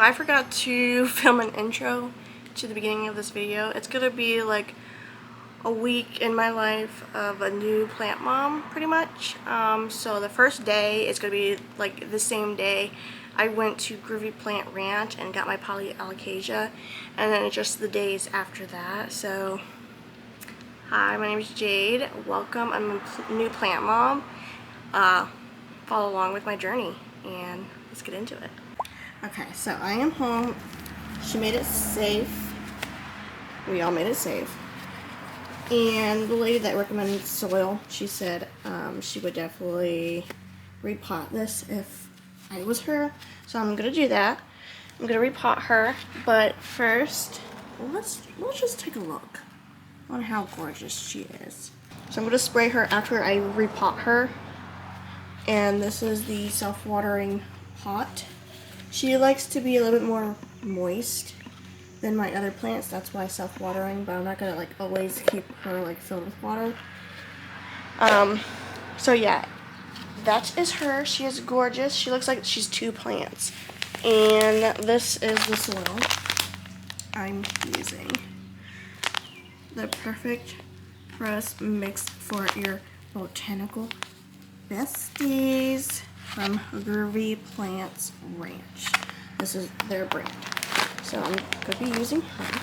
I forgot to film an intro to the beginning of this video. It's gonna be like a week in my life of a new plant mom, pretty much. So the first day is gonna be like the same day I went to Groovy Plant Ranch and got my polyalocasia, and then it's just the days after that. So hi, my name is Jade. Welcome. I'm a new plant mom. Follow along with my journey and let's get into it. Okay, so I am home. She made it safe. We all made it safe. And the lady that recommended soil, she said she would definitely repot this if I was her. So I'm gonna do that. I'm gonna repot her, but first, let's just take a look on how gorgeous she is. So I'm gonna spray her after I repot her. And this is the self-watering pot. She likes to be a little bit more moist than my other plants. That's why self-watering, but I'm not gonna like always keep her like filled with water. So yeah, that is her. She is gorgeous. She looks like she's two plants. And this is the soil I'm using. The perfect press mix for your botanical besties from Groovy Plants Ranch. This is their brand. So I'm going to be using her.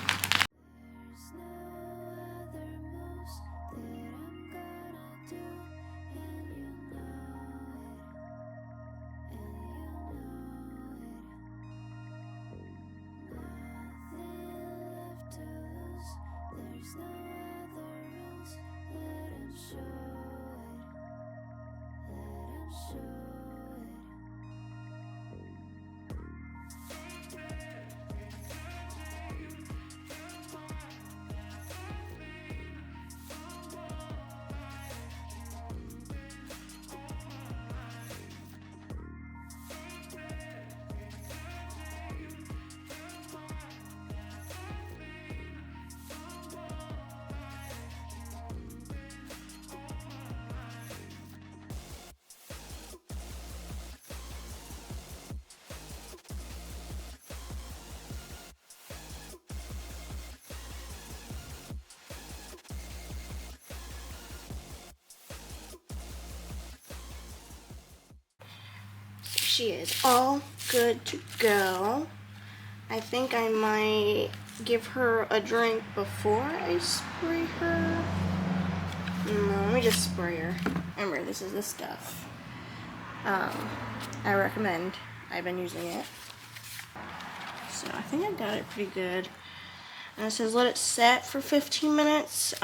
She is all good to go. I think I might give her a drink before I spray her. No, let me just spray her. Remember, this is the stuff I recommend. I've been using it. So I think I got it pretty good. And it says let it set for 15 minutes.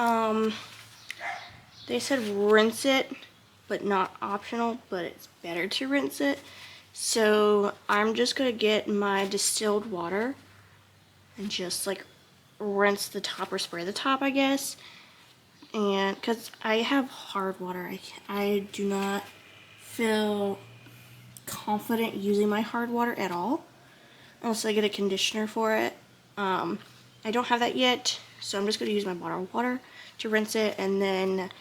They said rinse it, but not optional, but it's better to rinse it. So I'm just gonna get my distilled water and just like rinse the top or spray the top, I guess. And because I have hard water, I do not feel confident using my hard water at all unless I get a conditioner for it. I don't have that yet, so I'm just gonna use my bottled water to rinse it and then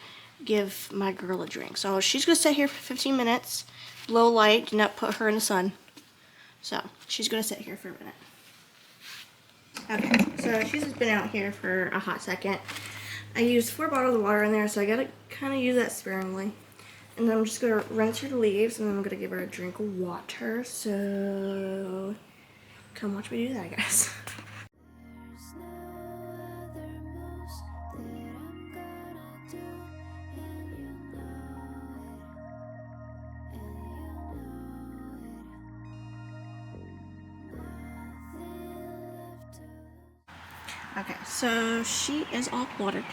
give my girl a drink. So she's gonna sit here for 15 minutes. Low light, do not put her in the sun. So she's gonna sit here for a minute. Okay, so she's just been out here for a hot second. I used 4 bottles of water in there, so I gotta kind of use that sparingly. And then I'm just gonna rinse her leaves, and then I'm gonna give her a drink of water. So come watch me do that, guys. Okay, so she is all watered.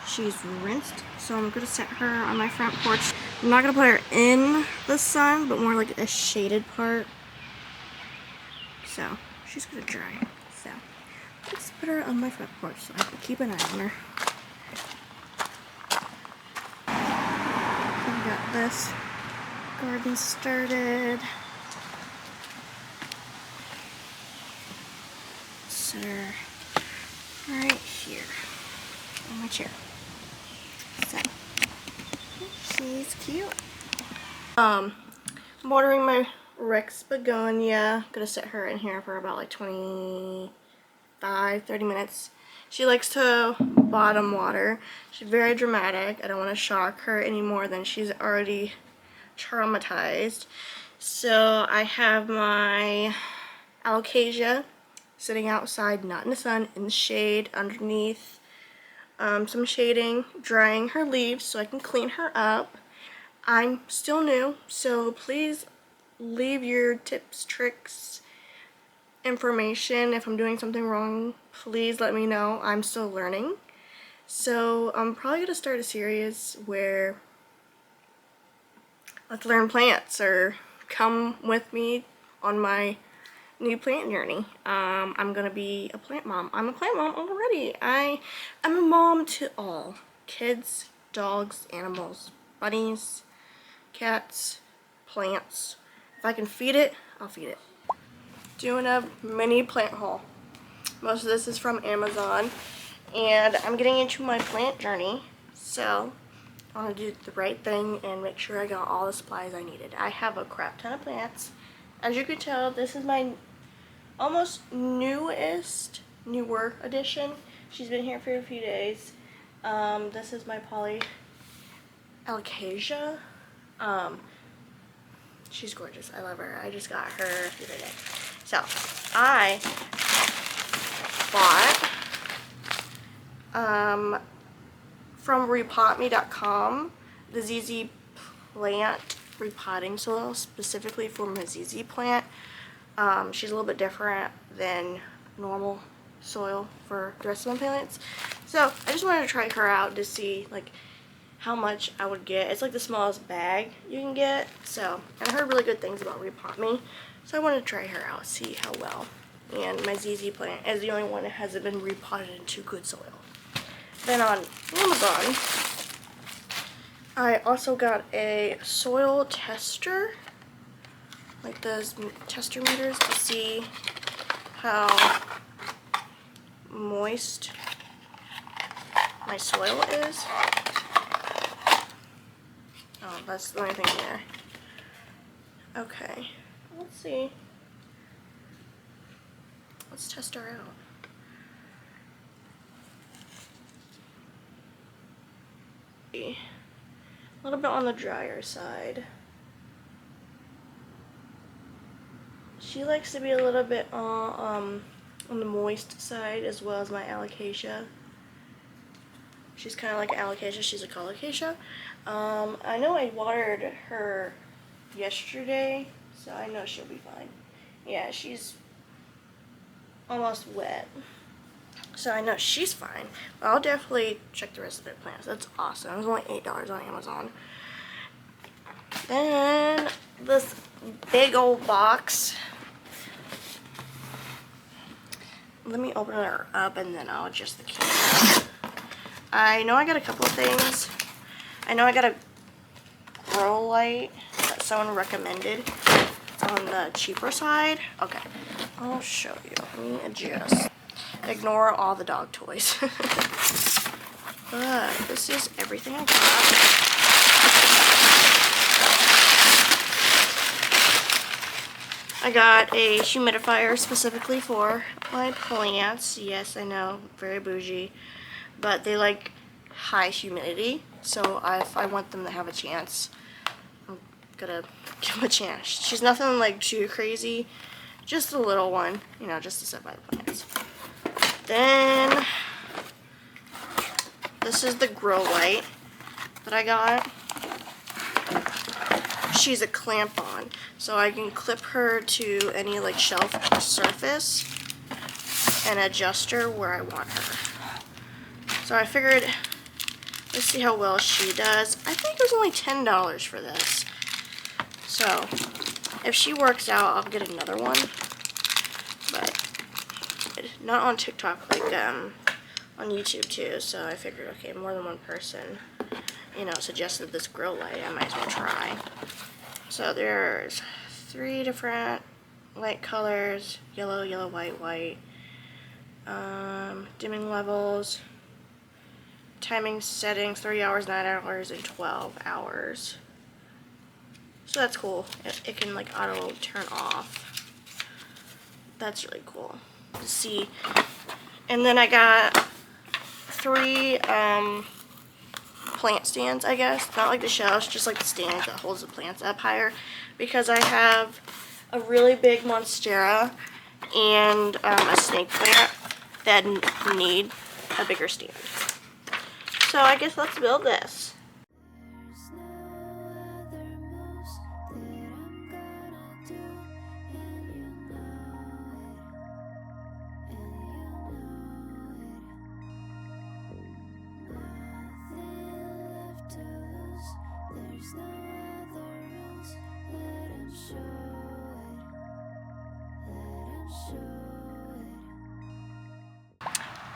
She's rinsed, so I'm gonna set her on my front porch. I'm not gonna put her in the sun, but more like a shaded part. So she's gonna dry. So let's put her on my front porch so I can keep an eye on her. We got this garden started. Set her right here on my chair. So she's cute. I'm watering my Rex begonia. Gonna set her in here for about like 25-30 minutes. She likes to bottom water. She's very dramatic. I don't want to shock her any more than she's already traumatized. So I have my alocasia sitting outside, not in the sun, in the shade, underneath some shading, drying her leaves so I can clean her up. I'm still new, so please leave your tips, tricks, information. If I'm doing something wrong, please let me know. I'm still learning. So I'm probably going to start a series where let's learn plants, or come with me on my new plant journey. I'm gonna be a plant mom. I'm a plant mom already. I'm a mom to all. Kids, dogs, animals, bunnies, cats, plants. If I can feed it, I'll feed it. Doing a mini plant haul. Most of this is from Amazon, and I'm getting into my plant journey, so I want to do the right thing and make sure I got all the supplies I needed. I have a crap ton of plants. As you can tell, this is my almost newer edition. She's been here for a few days. This is my poly alocasia. She's gorgeous. I love her. I just got her the other day. So I bought from repotme.com the ZZ plant repotting soil specifically for my ZZ plant. She's a little bit different than normal soil for the rest of my plants. So I just wanted to try her out to see like how much I would get. It's like the smallest bag you can get. So, and I heard really good things about Repot Me. So I wanted to try her out, see how well. And my ZZ plant is the only one that hasn't been repotted into good soil. Then on Amazon, I also got a soil tester, like those tester meters, to see how moist my soil is. Oh, that's the only thing there. Okay, let's see. Let's test her out. A little bit on the drier side. She likes to be a little bit on the moist side, as well as my alocasia. She's kind of like alocasia. She's a colocasia. I know I watered her yesterday, so I know she'll be fine. Yeah, she's almost wet, so I know she's fine. But I'll definitely check the rest of their plants. That's awesome. It was only $8 on Amazon. Then this big old box. Let me open her up and then I'll adjust the camera. I know I got a couple of things. I know I got a grow light that someone recommended. It's on the cheaper side. Okay, I'll show you. Let me adjust. Ignore all the dog toys. But this is everything I got. I got a humidifier specifically for my plants. Yes, I know, very bougie. But they like high humidity, so if I want them to have a chance, I'm gonna give them a chance. She's nothing like too crazy, just a little one, you know, just to sit by the plants. Then this is the grow light that I got. She's a clamp on, so I can clip her to any like shelf surface and adjust her where I want her. So I figured, let's see how well she does. I think it was only $10 for this. So if she works out, I'll get another one. But not on TikTok, like on YouTube too. So I figured, okay, more than one person, you know, suggested this grow light. I might as well try. So there's 3 different light colors: yellow, yellow, white, white. Dimming levels. Timing settings: 3 hours, 9 hours, and 12 hours. So that's cool. It can like auto turn off. That's really cool to see. And then I got 3 plant stands, I guess. Not like the shelves, just like the stand that holds the plants up higher. Because I have a really big monstera and a snake plant that need a bigger stand. So I guess let's build this.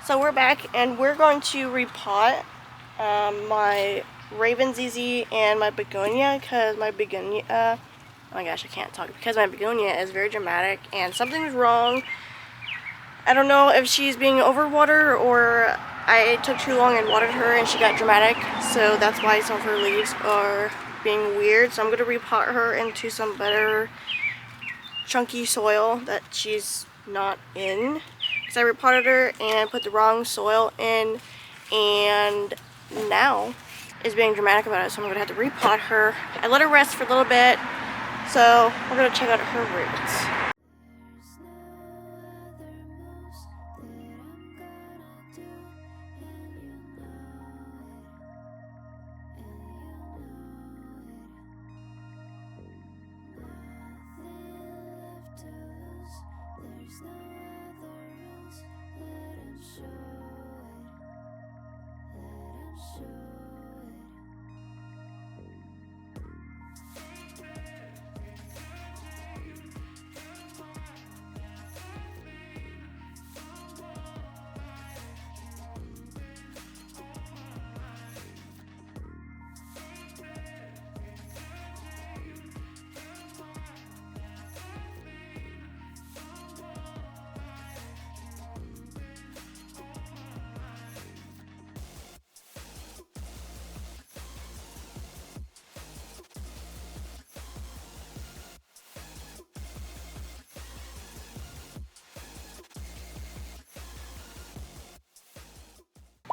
So we're back and we're going to repot my Raven ZZ and my begonia because my begonia, oh my gosh, I can't talk because my begonia is very dramatic and something's wrong. I don't know if she's being overwatered or I took too long and watered her and she got dramatic, so that's why some of her leaves are being weird. So I'm going to repot her into some better chunky soil that she's not in. Because I repotted her and put the wrong soil in and now is being dramatic about it, so I'm going to have to repot her. I let her rest for a little bit, so we're going to check out her roots.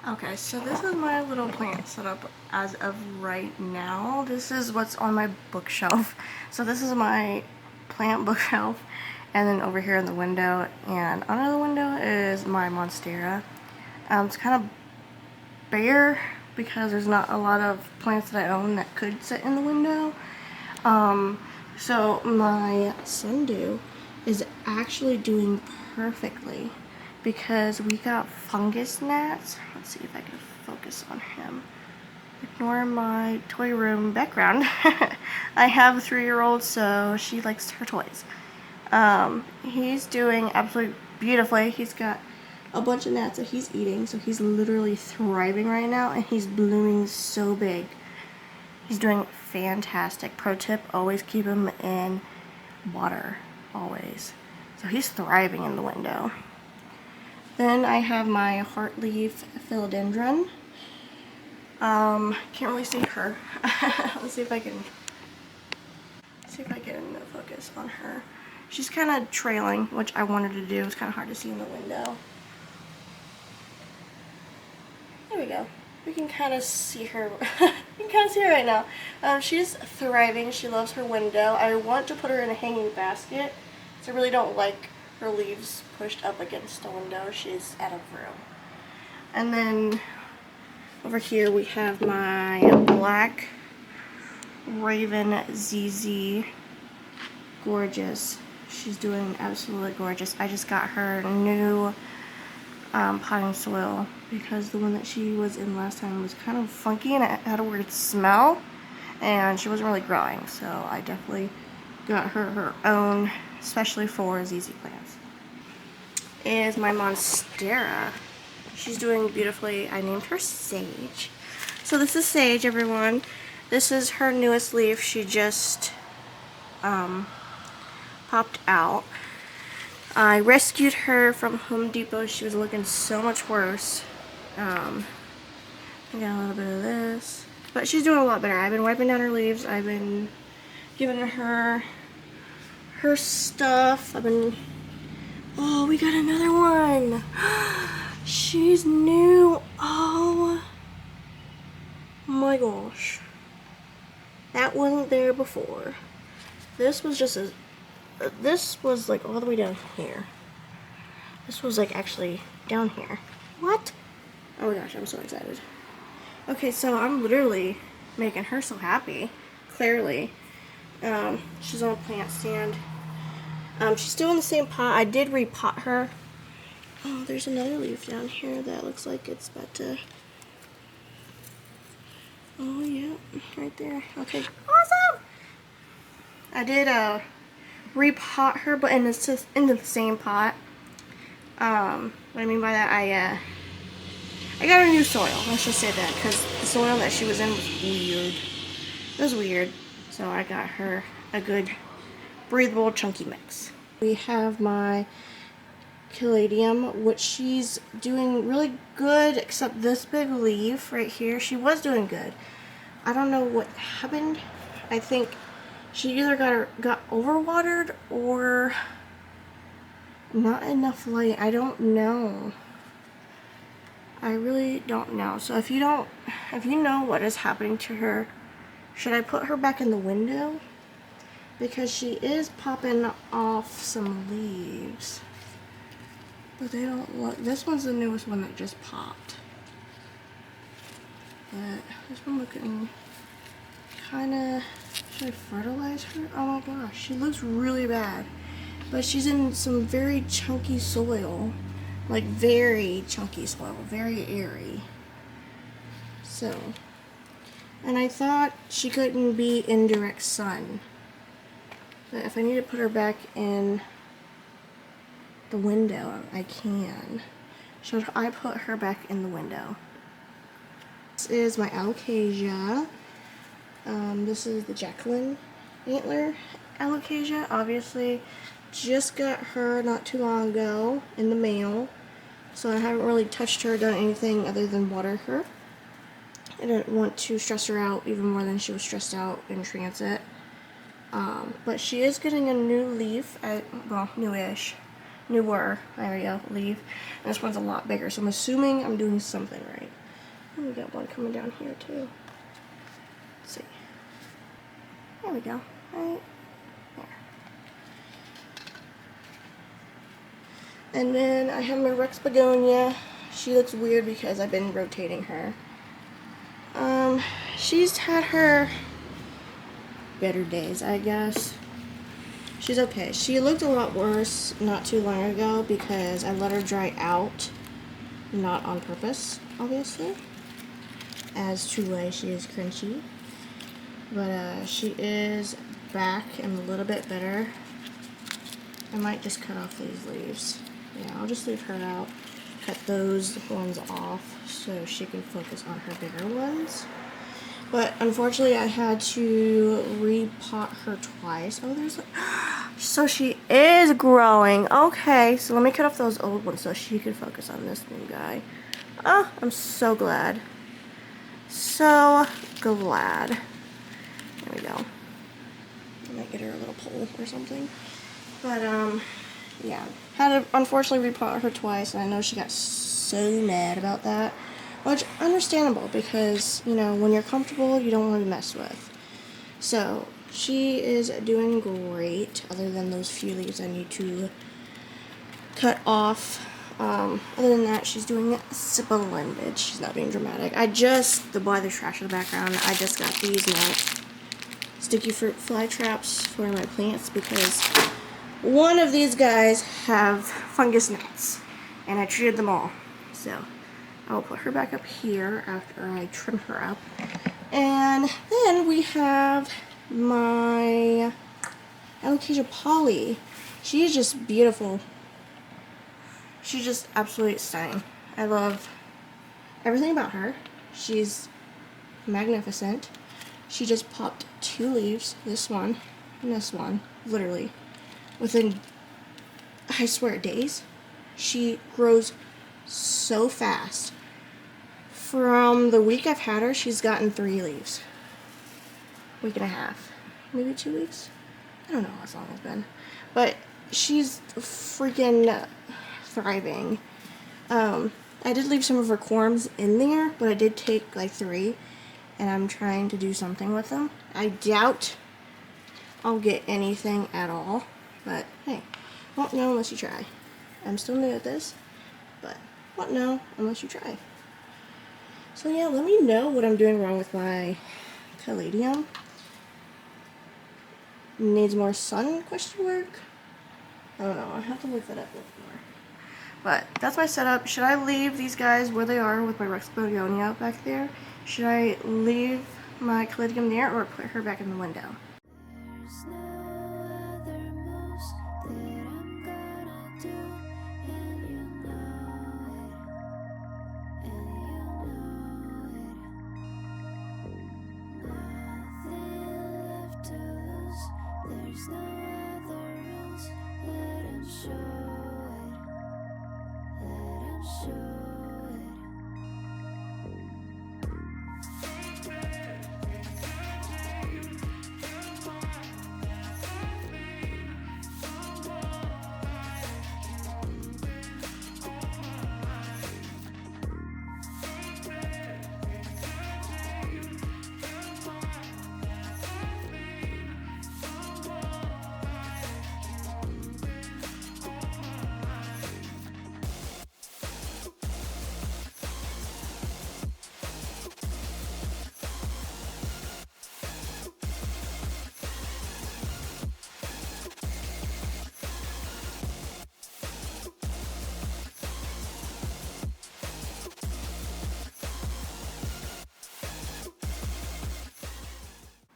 Okay, so this is my little plant setup as of right now. This is what's on my bookshelf. So this is my plant bookshelf, and then over here in the window, and under the window is my monstera. It's kind of bare because there's not a lot of plants that I own that could sit in the window. So my sundew is actually doing perfectly because we got fungus gnats. Let's see if I can focus on him. Ignore my toy room background. I have a 3-year-old, so she likes her toys. He's doing absolutely beautifully. He's got a bunch of gnats that he's eating, so he's literally thriving right now, and he's blooming so big. He's doing fantastic. Pro tip, always keep him in water, always. So he's thriving in the window. Then I have my heartleaf philodendron. Can't really see her. Let's see if I can focus on her. She's kind of trailing, which I wanted to do. It's kind of hard to see in the window. There we go. We can kind of see her. You can kind of see her right now. She's thriving. She loves her window. I want to put her in a hanging basket, so I really don't like her leaves pushed up against the window. She's out of room. And then over here we have my black Raven ZZ. Gorgeous. She's doing absolutely gorgeous. I just got her new potting soil because the one that she was in last time was kind of funky and it had a weird smell and she wasn't really growing, so I definitely got her own, especially for ZZ plants. Is my monstera. She's doing beautifully. I named her Sage. So this is Sage, everyone. This is her newest leaf. She just popped out. I rescued her from Home Depot. She was looking so much worse. I got a little bit of this, but she's doing a lot better. I've been wiping down her leaves. I've been giving her her stuff. Oh, we got another one. She's new. Oh my gosh. That wasn't there before. This was just this was like all the way down here. This was like actually down here. What? Oh my gosh, I'm so excited. Okay, so I'm literally making her so happy. Clearly. She's on a plant stand. She's still in the same pot. I did repot her. Oh, there's another leaf down here that looks like it's about to... Oh, yeah, right there. Okay, awesome! I did repot her, but in the same pot. What I mean by that, I got her new soil. Let's just say that, because the soil that she was in was weird. It was weird, so I got her a good breathable chunky mix. We have my caladium, which she's doing really good, except this big leaf right here. She was doing good. I don't know what happened. I think she either got overwatered or not enough light. I don't know. I really don't know. So if you know what is happening to her, should I put her back in the window? Because she is popping off some leaves. But they don't look, this one's the newest one that just popped. But this one looking kinda, should I fertilize her? Oh my gosh, she looks really bad. But she's in some very chunky soil. Like very chunky soil, very airy. So, and I thought she couldn't be in direct sun. But if I need to put her back in the window, I can. Should I put her back in the window? This is my alocasia. This is the Jacqueline antler alocasia. Obviously, just got her not too long ago in the mail. So I haven't really touched her, done anything other than water her. I didn't want to stress her out even more than she was stressed out in transit. But she is getting a new leaf, well, newish, newer, there we go, leaf. And this one's a lot bigger, so I'm assuming I'm doing something right. And we got one coming down here too. Let's see. There we go, right there. And then I have my Rex begonia. She looks weird because I've been rotating her. She's had her better days, I guess. She's okay. She looked a lot worse not too long ago because I let her dry out, not on purpose, obviously, as to why she is crunchy. But she is back and a little bit better. I might just cut off these leaves. Yeah, I'll just leave her out. Cut those ones off so she can focus on her bigger ones. But unfortunately, I had to repot her twice. Oh, there's a... So she is growing. Okay, so let me cut off those old ones so she can focus on this new guy. Oh, I'm so glad. So glad. There we go. I might get her a little pole or something. But, yeah. Had to unfortunately repot her twice, and I know she got so mad about that. Which, understandable, because, you know, when you're comfortable, you don't want to mess with. So, she is doing great, other than those few leaves I need to cut off. Other than that, she's doing splendid. She's not being dramatic. Why there's trash in the background, I just got these sticky fruit fly traps for my plants, because one of these guys have fungus gnats, and I treated them all. So, I'll put her back up here after I trim her up. And then we have my alocasia Polly. She's just beautiful. She's just absolutely stunning. I love everything about her. She's magnificent. She just popped 2 leaves, this one and this one, literally, within, I swear, days. She grows so fast. From the week I've had her, she's gotten 3 leaves. Week and a half. maybe 2 weeks. I don't know how long it's been, but she's freaking thriving. I did leave some of her corms in there, but I did take like 3, and I'm trying to do something with them. I doubt I'll get anything at all, but hey, won't know unless you try. I'm still new at this, but won't know unless you try. So yeah, let me know what I'm doing wrong with my caladium. Needs more sun, question mark? I don't know, I have to look that up a little more. But that's my setup. Should I leave these guys where they are with my Rex Begonia back there? Should I leave my caladium there or put her back in the window? There's no other moves that I'm gonna do, and you know it, and you know it. Nothing left to lose. There's no other rules. Let 'em show it. Let 'em show it.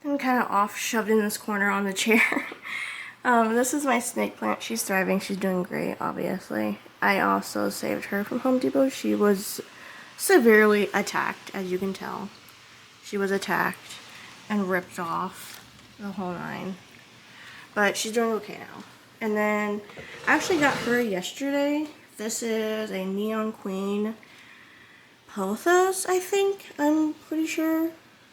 I'm kind of off, shoved in this corner on the chair. This is my snake plant. She's thriving. She's doing great, obviously. I also saved her from Home Depot. She was severely attacked, as you can tell. She was attacked and ripped off the whole 9. But she's doing okay now. And then I actually got her yesterday. This is a Neon Queen Pothos, I think. I'm pretty sure.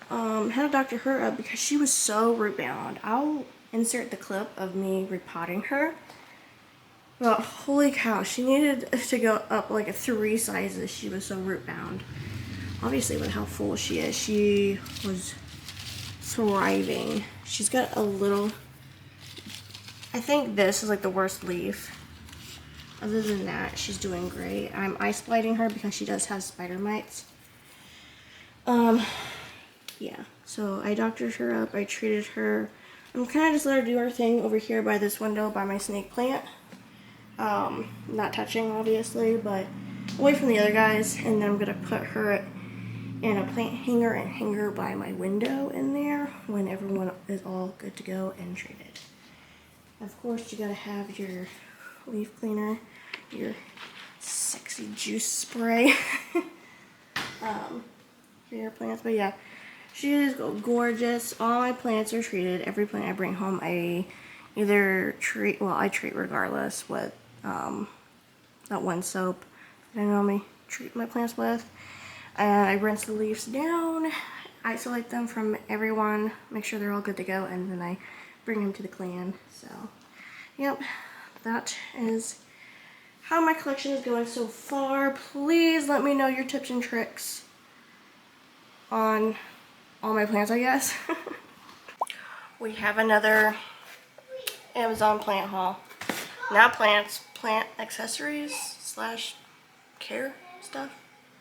Had to doctor her up because she was so root bound. I'll insert the clip of me repotting her. But holy cow, she needed to go up like 3 sizes. She was so root bound. Obviously with how full she is, she was thriving. She's got a little, I think this is like the worst leaf. Other than that, she's doing great. I'm ice blighting her because she does have spider mites. Yeah, so I doctored her up, I treated her. I'm kind of just let her do her thing over here by this window by my snake plant. Not touching, obviously, but away from the other guys. And then I'm going to put her in a plant hanger and hang her by my window in there when everyone is all good to go and treated. Of course, you got to have your leaf cleaner, your sexy juice spray for your plants. But yeah, she is gorgeous. All my plants are treated. Every plant I bring home, I either treat, well, I treat regardless with that one soap that I normally treat my plants with. And I rinse the leaves down, isolate them from everyone, make sure they're all good to go, and then I bring them to the clan. So, yep, that is how my collection is going so far. Please let me know your tips and tricks on all my plants, I guess. We have another Amazon plant haul. Not plants, plant accessories / care stuff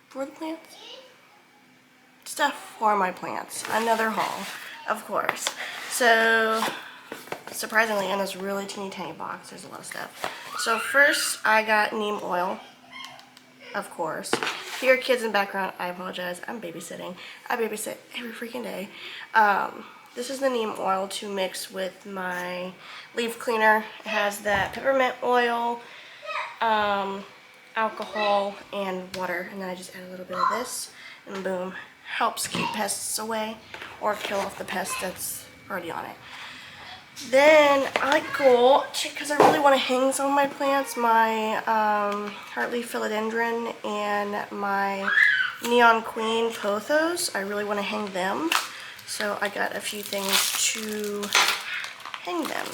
for the plants. Stuff for my plants. Another haul, of course. So, surprisingly, in this really teeny tiny box, there's a lot of stuff. So first, I got neem oil, of course. If you hear kids in the background, I apologize. I'm babysitting. I babysit every freaking day. This is the neem oil to mix with my leaf cleaner. It has that peppermint oil, alcohol, and water. And then I just add a little bit of this, and boom. Helps keep pests away or kill off the pest that's already on it. Then I like gold because I really want to hang some of my plants, my heartleaf philodendron and my Neon Queen Pothos. I really want to hang them, so I got a few things to hang them.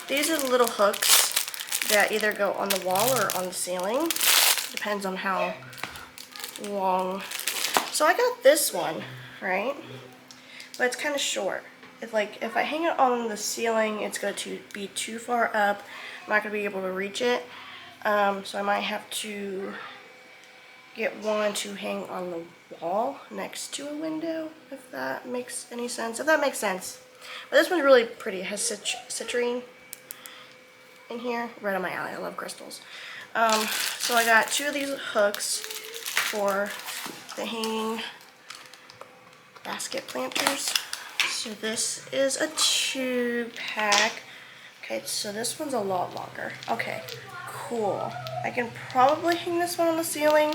These are the little hooks that either go on the wall or on the ceiling. Depends on how long. So I got this one, right? But it's kind of short. If I hang it on the ceiling, it's going to be too far up. I'm not going to be able to reach it. So I might have to get one to hang on the wall next to a window, if that makes any sense. If that makes sense. But this one's really pretty. It has citrine in here. Right on my alley. I love crystals. So I got 2 of these hooks for the hanging basket planters. So this is a 2-pack. Okay, so this one's a lot longer. Okay, cool. I can probably hang this one on the ceiling,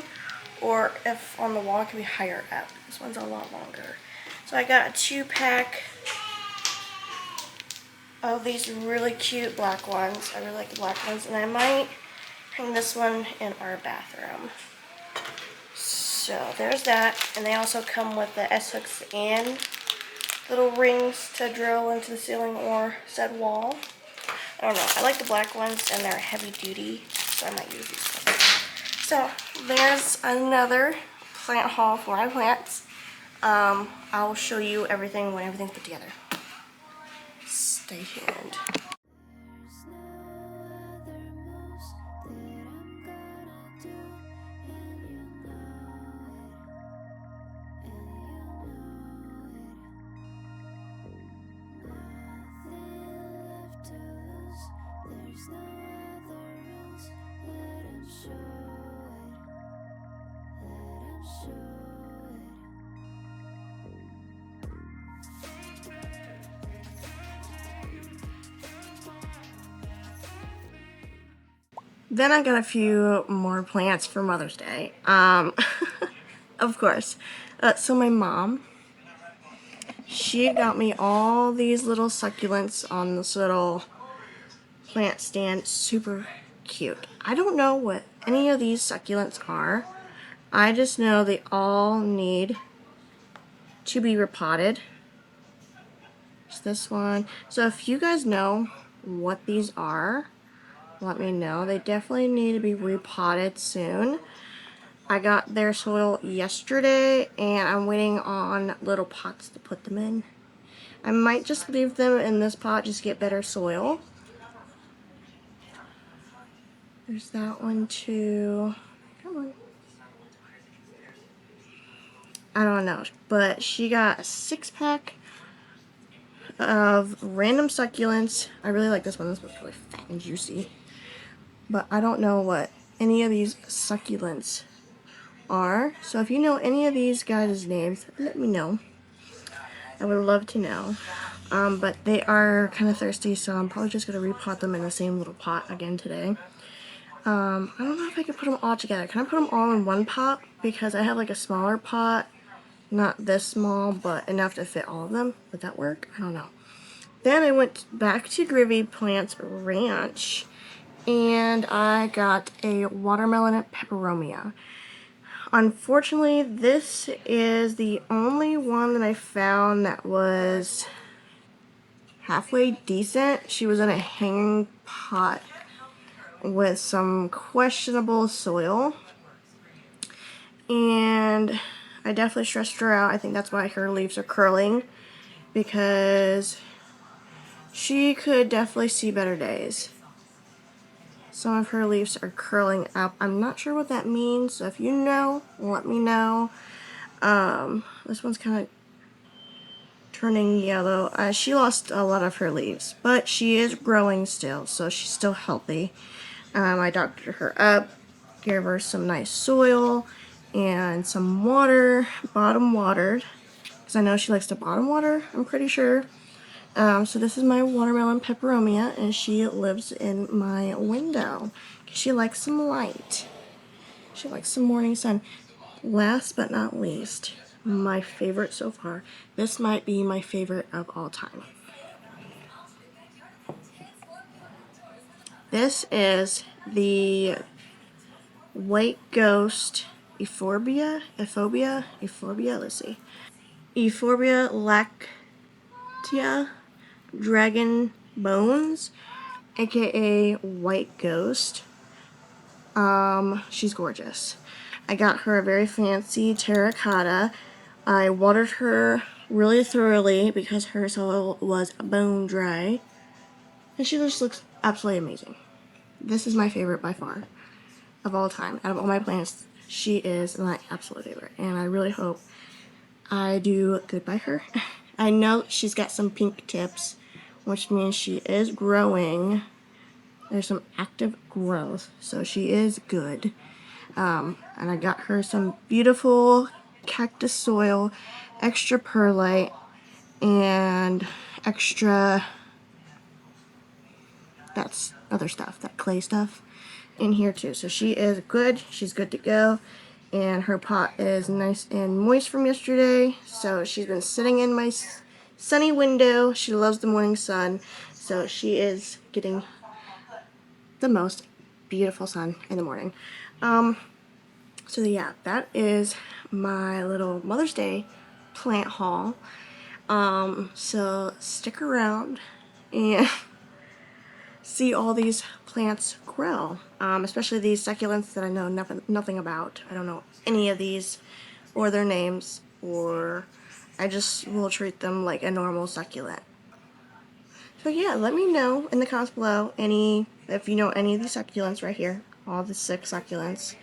or if on the wall, it can be higher up. This one's a lot longer. So I got a 2-pack of these really cute black ones. I really like the black ones, and I might hang this one in our bathroom. So there's that, and they also come with the S-hooks and little rings to drill into the ceiling or said wall. I don't know. I like the black ones, and they're heavy duty, so I might use these ones. So there's another plant haul for my plants. I'll show you everything when everything's put together. Stay tuned. There's no other moves that I'm gonna do, and you know it. Nothing left to lose. There's no other rules. Let 'em show it. Let 'em show it. Then I got a few more plants for Mother's Day. Of course. So my mom, she got me all these little succulents on this little plant stand. Super cute. I don't know what any of these succulents are. I just know they all need to be repotted. It's this one. So if you guys know what these are, let me know. They definitely need to be repotted soon. I got their soil yesterday, and I'm waiting on little pots to put them in. I might just leave them in this pot just to get better soil. There's that one too. Come on. I don't know, but she got a 6-pack of random succulents. I really like this one. This one's really fat and juicy. But I don't know what any of these succulents are. So if you know any of these guys' names, let me know. I would love to know. But they are kind of thirsty, so I'm probably just going to repot them in the same little pot again today. I don't know if I can put them all together. Can I put them all in one pot? Because I have like a smaller pot. Not this small, but enough to fit all of them. Would that work? I don't know. Then I went back to Groovy Plants Ranch, and I got a watermelon peperomia. Unfortunately, this is the only one that I found that was halfway decent. She was in a hanging pot with some questionable soil, and I definitely stressed her out. I think that's why her leaves are curling, because she could definitely see better days. Some of her leaves are curling up. I'm not sure what that means, so if you know, let me know. This one's kind of turning yellow. She lost a lot of her leaves, but she is growing still, so she's still healthy. I doctored her up, gave her some nice soil and some water, bottom watered, because I know she likes to bottom water, I'm pretty sure. So this is my watermelon peperomia, and she lives in my window. She likes some light. She likes some morning sun. Last but not least, my favorite so far. This might be my favorite of all time. This is the White Ghost Euphorbia, let's see. Euphorbia Dragon Bones, aka White Ghost. She's gorgeous. I got her a very fancy terracotta. I watered her really thoroughly because her soil was bone dry. And she just looks absolutely amazing. This is my favorite by far of all time. Out of all my plants, she is my absolute favorite. And I really hope I do good by her. I know she's got some pink tips, which means she is growing. There's some active growth, so she is good. And I got her some beautiful cactus soil, extra perlite, and extra, that's other stuff, that clay stuff in here too. So she is good, she's good to go. And her pot is nice and moist from yesterday. So she's been sitting in my sunny window. She loves the morning sun. So she is getting the most beautiful sun in the morning. So yeah, that is my little Mother's Day plant haul. So stick around and see all these plants grow, especially these succulents that I know nothing about. I don't know any of these or their names, or I just will treat them like a normal succulent. So yeah, let me know in the comments below if you know any of these succulents right here, all the 6 succulents.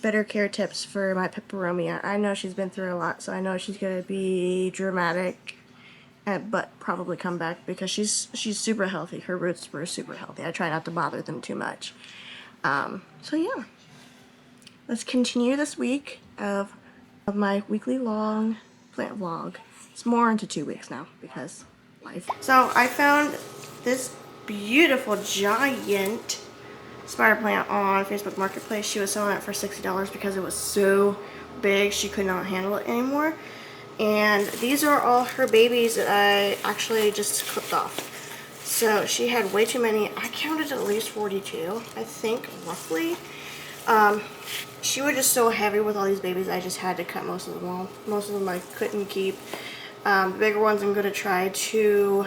Better care tips for my peperomia. I know she's been through a lot, so I know she's gonna be dramatic, but probably come back because she's super healthy. Her roots were super healthy. I try not to bother them too much. So yeah, let's continue this week of my weekly long plant vlog. It's more into 2 weeks now because life. So I found this beautiful giant spider plant on Facebook Marketplace. She was selling it for $60 because it was so big she could not handle it anymore. And these are all her babies that I actually just clipped off. So she had way too many. I counted at least 42, I think, roughly. She was just so heavy with all these babies, I just had to cut most of them off. Most of them I couldn't keep. The bigger ones I'm going to try to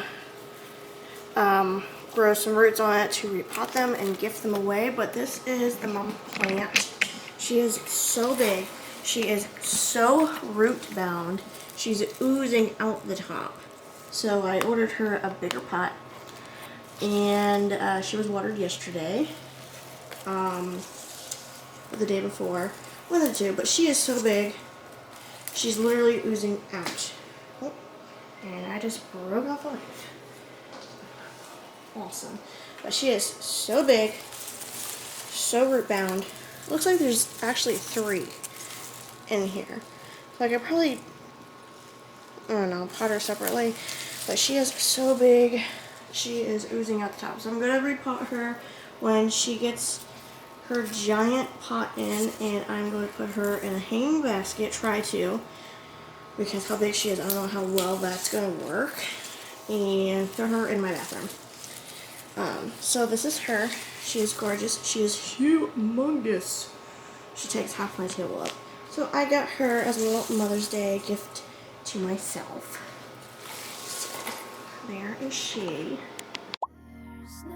grow some roots on it to repot them and gift them away. But this is the mama plant. She is so big. She is so root bound. She's oozing out the top. So I ordered her a bigger pot, and she was watered yesterday, the day before, one of the two. But she is so big. She's literally oozing out. Oh, and I just broke off a leaf. Awesome. But she is so big, so root bound. Looks like there's actually 3 in here. So I could probably, I don't know, pot her separately. But she is so big. She is oozing out the top. So I'm going to repot her when she gets her giant pot in, and I'm going to put her in a hanging basket, try to, because how big she is, I don't know how well that's going to work, and throw her in my bathroom. So this is her. She is gorgeous. She is humongous. She takes half my table up. So I got her as a little Mother's Day gift to myself. So there is she. There's no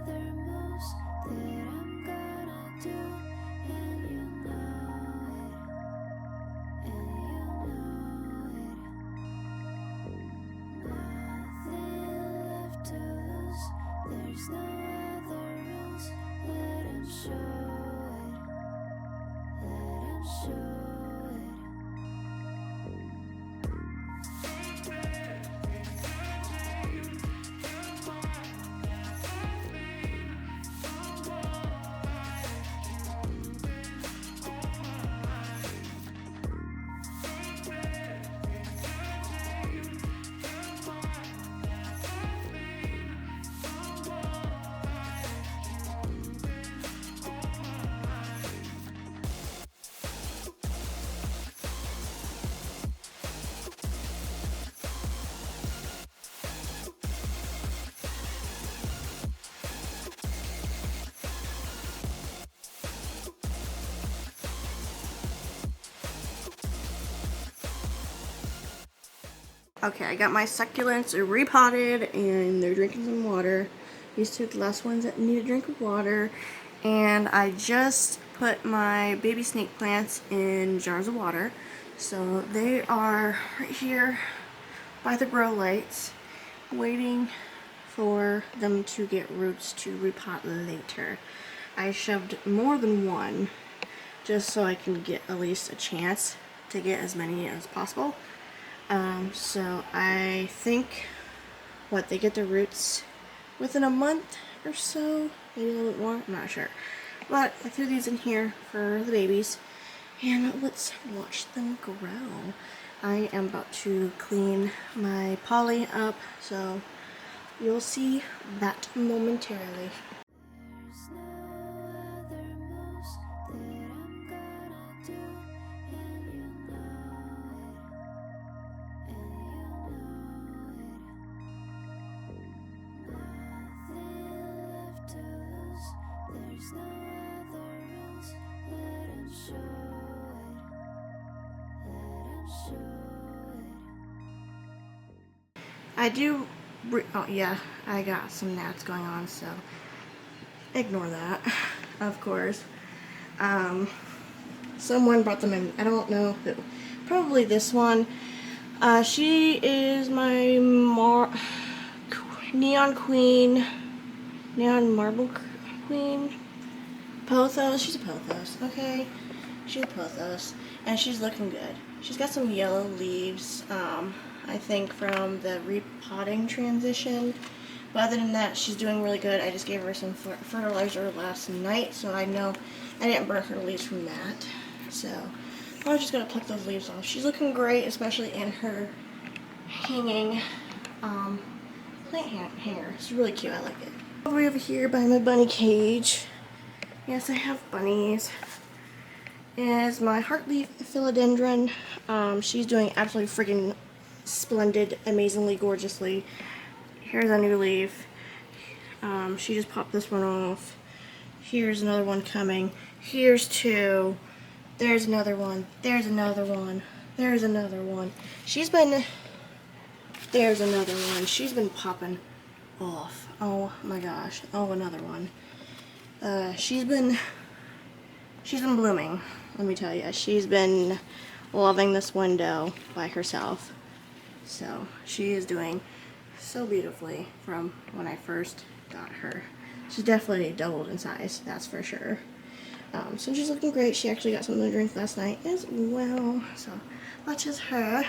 other moves that I'm gonna do, and you know it, and you know it. Nothing left to lose. There's no other rules. Let 'em show it. Let 'em show it. Okay, I got my succulents repotted and they're drinking some water. These two are the last ones that need a drink of water. And I just put my baby snake plants in jars of water. So they are right here by the grow lights, waiting for them to get roots to repot later. I shoved more than one just so I can get at least a chance to get as many as possible. So I think they get their roots within a month or so, maybe a little bit more, I'm not sure. But I threw these in here for the babies, and let's watch them grow. I am about to clean my poly up, so you'll see that momentarily. There's no other moves that I'm gonna do, and you know it, and you know it. Nothing left to lose. There's no other rules. Let 'em show it. Let 'em show it. Oh yeah, I got some gnats going on, so ignore that, of course. Someone brought them in, I don't know who. Probably this one. She is my Neon Queen, Neon Marble Queen, Pothos. She's a Pothos, okay? She's a Pothos, and she's looking good. She's got some yellow leaves, I think from the repotting transition. But other than that, she's doing really good. I just gave her some fertilizer last night, so I know I didn't burn her leaves from that. So I'm just gonna pluck those leaves off. She's looking great, especially in her hanging plant hanger. It's really cute. I like it. All the way over here by my bunny cage. Yes, I have bunnies. Is my heartleaf philodendron. She's doing absolutely freaking splendid, amazingly, gorgeously. Here's a new leaf. She just popped this one off. Here's another one coming. Here's two. There's another one. There's another one. There's another one. There's another one. She's been popping off. Oh my gosh. Oh, another one. She's been blooming. Let me tell you. She's been loving this window by herself. So she is doing so beautifully from when I first got her. She's definitely doubled in size, that's for sure. So she's looking great. She actually got something to drink last night as well. So that's just her.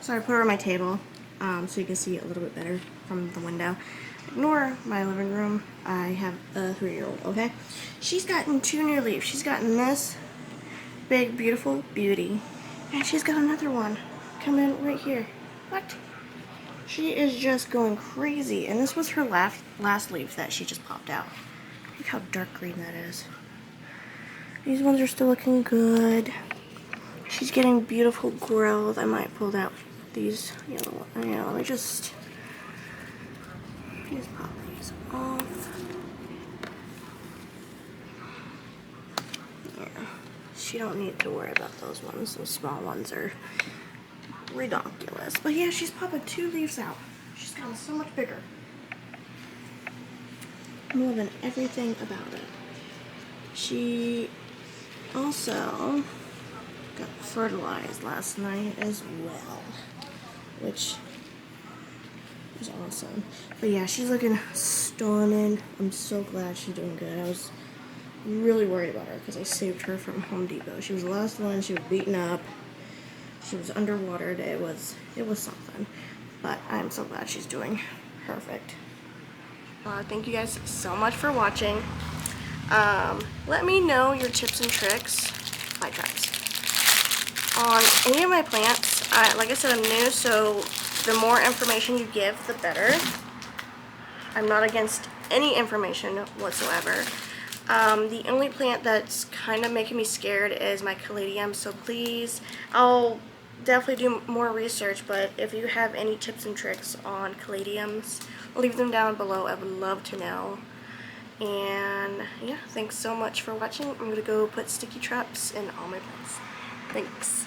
So I put her on my table so you can see it a little bit better from the window. Ignore my living room. I have a 3-year-old, okay? She's gotten 2 new leaves. She's gotten this big, beautiful beauty. And she's got another one coming right here. What? She is just going crazy. And this was her last leaf that she just popped out. Look how dark green that is. These ones are still looking good. She's getting beautiful growth. I might pull out these yellow. Let me just pop these off. Yeah, she don't need to worry about those ones. Those small ones are redonkulous. But yeah, she's popping 2 leaves out. She's gotten so much bigger. I'm loving everything about it. She also got fertilized last night as well, which is awesome. But yeah, she's looking stunning. I'm so glad she's doing good. I was really worried about her because I saved her from Home Depot. She was the last one. She was beaten up. She was underwatered. It was something. But I'm so glad she's doing perfect. Thank you guys so much for watching. Let me know your tips and tricks, my tricks, on any of my plants. Like I said, I'm new, so the more information you give, the better. I'm not against any information whatsoever. The only plant that's kind of making me scared is my caladium, so please, I'll definitely do more research, but if you have any tips and tricks on caladiums, leave them down below. I would love to know. And yeah, thanks so much for watching. I'm gonna go put sticky traps in all my plants. Thanks.